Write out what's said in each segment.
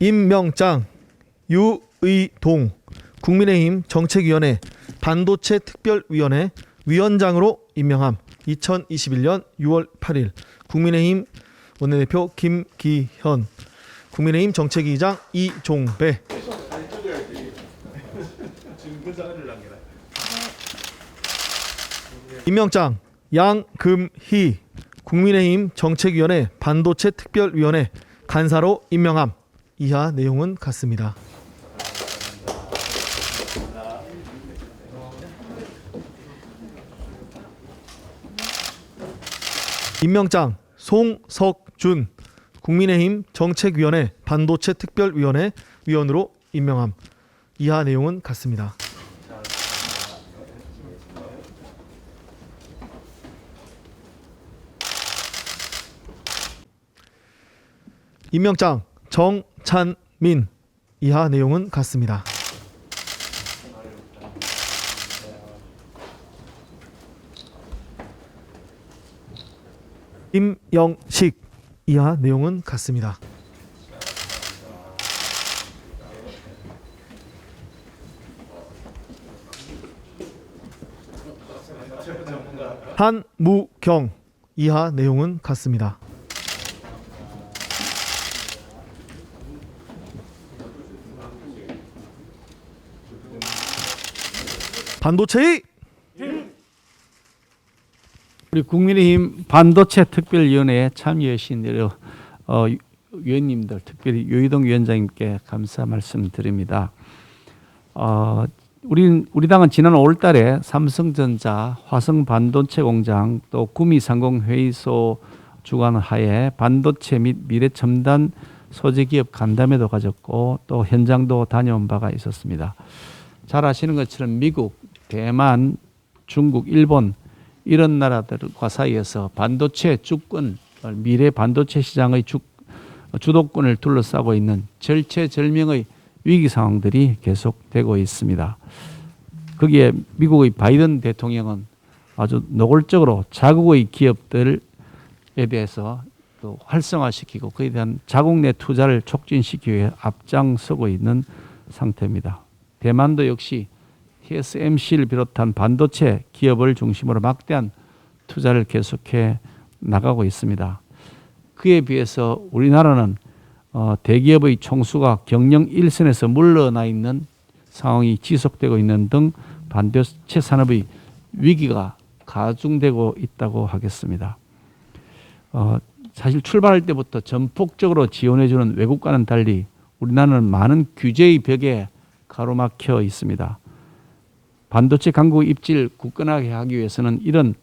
임명장, 유의동 국민의힘 정책위원회 반도체 특별위원회 위원장으로 임명함. 2021년 6월 8일 국민의힘 원내대표 김기현, 국민의힘 정책위의장 이종배. 임명장 양금희 국민의힘 정책위원회 반도체 특별위원회 간사로 임명함. 이하 내용은 같습니다. 임명장 송석준 국민의힘 정책위원회 반도체 특별위원회 위원으로 임명함. 이하 내용은 같습니다. 임명장 정찬민. 이하 내용은 같습니다. 임영식. 이하 내용은 같습니다. 한무경. 이하 내용은 같습니다. 반도체의 우리 국민의힘 반도체 특별위원회에 참여하신 위원님들, 특별히 유의동 위원장님께 감사 말씀드립니다. 우리 당은 지난 5월달에 삼성전자, 화성 반도체 공장, 또 구미상공 회의소 주관하에 반도체 및 미래 첨단 소재 기업 간담회도 가졌고 또 현장도 다녀온 바가 있었습니다. 잘 아시는 것처럼 미국, 대만, 중국, 일본 이런 나라들과 사이에서 반도체 주권, 미래 반도체 시장의 주도권을 둘러싸고 있는 절체절명의 위기 상황들이 계속되고 있습니다. 거기에 미국의 바이든 대통령은 아주 노골적으로 자국의 기업들에 대해서 또 활성화시키고 그에 대한 자국 내 투자를 촉진시키기 위해 앞장서고 있는 상태입니다. 대만도 역시 TSMC를 비롯한 반도체 기업을 중심으로 막대한 투자를 계속해 나가고 있습니다. 그에 비해서 우리나라는 대기업의 총수가 경영 일선에서 물러나 있는 상황이 지속되고 있는 등 반도체 산업의 위기가 가중되고 있다고 하겠습니다. 사실 출발할 때부터 전폭적으로 지원해주는 외국과는 달리 우리나라는 많은 규제의 벽에 가로막혀 있습니다. 반도체 강국의 입지를 굳건하게 하기 위해서는 이런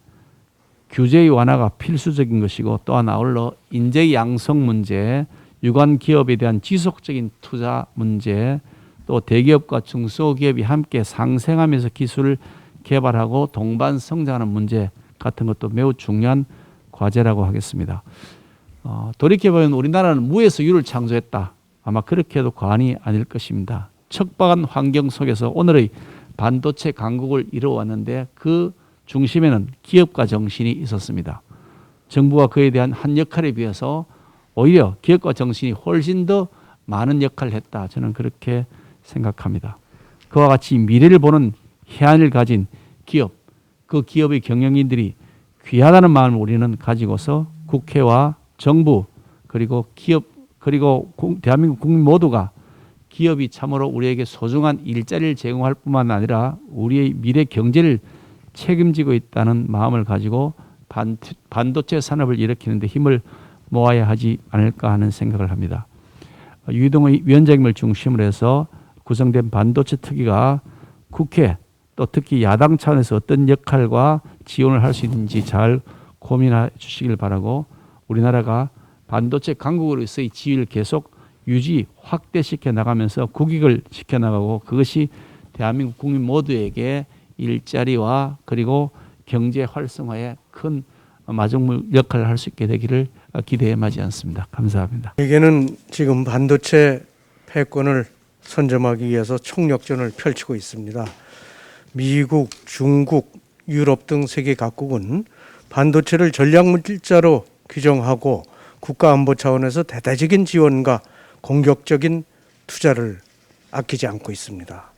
규제의 완화가 필수적인 것이고 또한 아울러 인재 양성 문제, 유관 기업에 대한 지속적인 투자 문제, 또 대기업과 중소기업이 함께 상생하면서 기술을 개발하고 동반 성장하는 문제 같은 것도 매우 중요한 과제라고 하겠습니다. 돌이켜보면 우리나라는 무에서 유를 창조했다. 아마 그렇게 해도 과언이 아닐 것입니다. 척박한 환경 속에서 오늘의 반도체 강국을 이루어왔는데 그 중심에는 기업가 정신이 있었습니다. 정부가 그에 대한 한 역할에 비해서 오히려 기업가 정신이 훨씬 더 많은 역할을 했다. 저는 그렇게 생각합니다. 그와 같이 미래를 보는 해안을 가진 기업, 그 기업의 경영인들이 귀하다는 마음을 우리는 가지고서 국회와 정부 그리고 기업 그리고 대한민국 국민 모두가 기업이 참으로 우리에게 소중한 일자리를 제공할 뿐만 아니라 우리의 미래 경제를 책임지고 있다는 마음을 가지고 반도체 산업을 일으키는 데 힘을 모아야 하지 않을까 하는 생각을 합니다. 유의동 위원장님을 중심으로 해서 구성된 반도체 특위가 국회 또 특히 야당 차원에서 어떤 역할과 지원을 할 수 있는지 잘 고민해 주시길 바라고 우리나라가 반도체 강국으로서의 지위를 계속 유지, 확대시켜 나가면서 국익을 지켜나가고 그것이 대한민국 국민 모두에게 일자리와 그리고 경제 활성화에 큰 마중물 역할을 할 수 있게 되기를 기대해 마지 않습니다. 감사합니다. 세계는 지금 반도체 패권을 선점하기 위해서 총력전을 펼치고 있습니다. 미국, 중국, 유럽 등 세계 각국은 반도체를 전략물자로 규정하고 국가안보 차원에서 대대적인 지원과 공격적인 투자를 아끼지 않고 있습니다.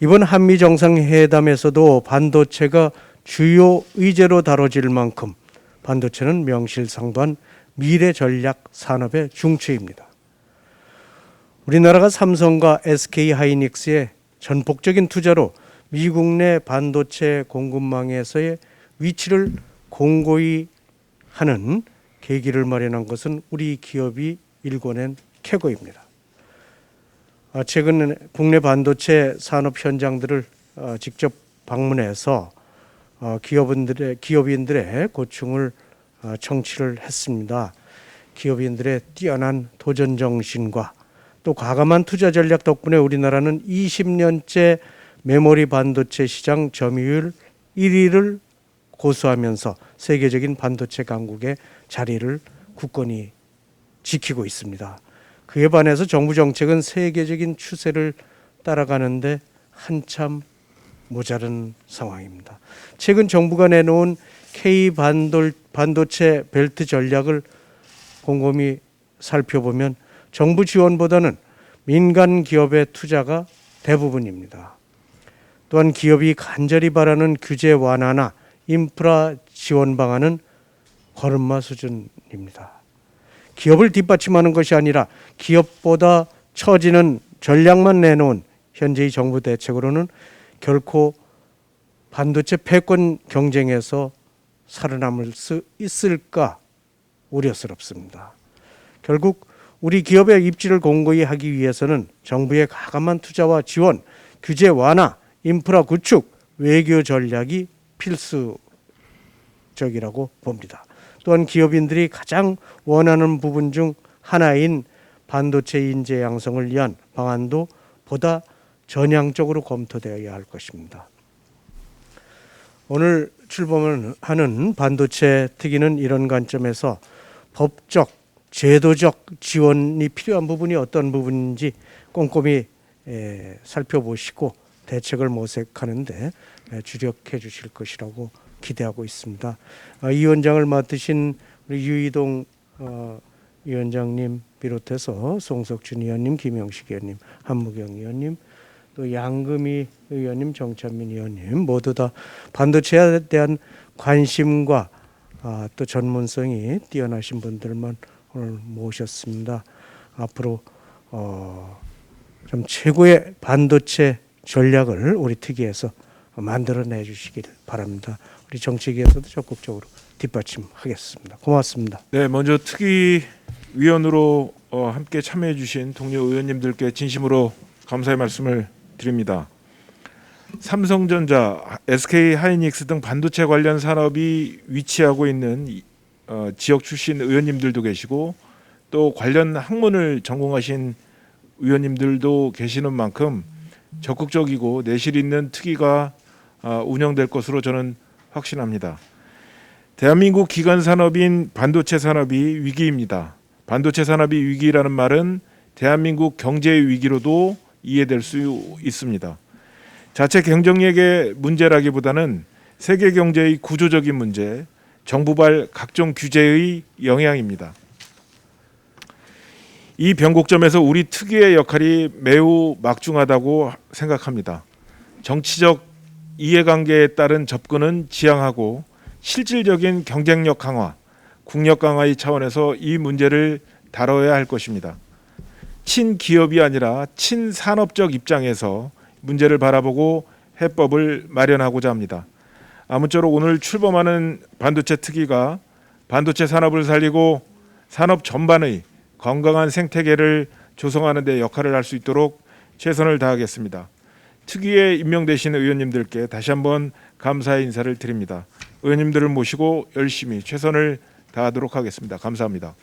이번 한미 정상회담에서도 반도체가 주요 의제로 다뤄질 만큼 반도체는 명실상부한 미래 전략 산업의 중추입니다. 우리나라가 삼성과 SK 하이닉스의 전폭적인 투자로 미국 내 반도체 공급망에서의 위치를 공고히 하는 계기를 마련한 것은 우리 기업이 일궈낸 쾌거입니다. 최근 국내 반도체 산업 현장들을 직접 방문해서 기업인들의 고충을 청취를 했습니다. 기업인들의 뛰어난 도전 정신과 또 과감한 투자 전략 덕분에 우리나라는 20년째 메모리 반도체 시장 점유율 1위를 고수하면서 세계적인 반도체 강국의 자리를 굳건히 지키고 있습니다. 그에 반해서 정부 정책은 세계적인 추세를 따라가는데 한참 모자른 상황입니다. 최근 정부가 내놓은 K 반도체 벨트 전략을 곰곰이 살펴보면 정부 지원보다는 민간 기업의 투자가 대부분입니다. 또한 기업이 간절히 바라는 규제 완화나 인프라 지원 방안은 걸음마 수준입니다. 기업을 뒷받침하는 것이 아니라 기업보다 처지는 전략만 내놓은 현재의 정부 대책으로는 결코 반도체 패권 경쟁에서 살아남을 수 있을까 우려스럽습니다. 결국 우리 기업의 입지를 공고히 하기 위해서는 정부의 과감한 투자와 지원, 규제 완화, 인프라 구축, 외교 전략이 필수적이라고 봅니다. 또한 기업인들이 가장 원하는 부분 중 하나인 반도체 인재 양성을 위한 방안도 보다 전향적으로 검토되어야 할 것입니다. 오늘 출범하는 반도체 특위는 이런 관점에서 법적, 제도적 지원이 필요한 부분이 어떤 부분인지 꼼꼼히 살펴보시고 대책을 모색하는 데 주력해 주실 것이라고 기대하고 있습니다. 이 위원장을 맡으신 우리 유이동 위원장님 비롯해서 송석준 의원님, 김영식 의원님, 한무경 의원님, 또 양금희 의원님, 정찬민 의원님 모두 다 반도체에 대한 관심과 또 전문성이 뛰어나신 분들만 오늘 모셨습니다. 앞으로 좀 최고의 반도체 전략을 우리 특위에서 만들어내 주시길 바랍니다. 우리 정치계에서도 적극적으로 뒷받침하겠습니다. 고맙습니다. 네, 먼저 특위 위원으로 함께 참여해 주신 동료 의원님들께 진심으로 감사의 말씀을 드립니다. 삼성전자, SK 하이닉스 등 반도체 관련 산업이 위치하고 있는 지역 출신 의원님들도 계시고 또 관련 학문을 전공하신 의원님들도 계시는 만큼 적극적이고 내실 있는 특위가 운영될 것으로 저는 확신합니다. 대한민국 기간 산업인 반도체 산업이 위기입니다. 반도체 산업이 위기라는 말은 대한민국 경제의 위기로도 이해될 수 있습니다. 자체 경쟁력의 문제라기보다는 세계 경제의 구조적인 문제, 정부발 각종 규제의 영향입니다. 이 변곡점에서 우리 특유의 역할이 매우 막중하다고 생각합니다. 정치적 이해관계에 따른 접근은 지양하고 실질적인 경쟁력 강화, 국력 강화의 차원에서 이 문제를 다뤄야 할 것입니다. 친기업이 아니라 친산업적 입장에서 문제를 바라보고 해법을 마련하고자 합니다. 아무쪼록 오늘 출범하는 반도체 특위가 반도체 산업을 살리고 산업 전반의 건강한 생태계를 조성하는 데 역할을 할 수 있도록 최선을 다하겠습니다. 특위에 임명되신 의원님들께 다시 한번 감사의 인사를 드립니다. 의원님들을 모시고 열심히 최선을 다하도록 하겠습니다. 감사합니다.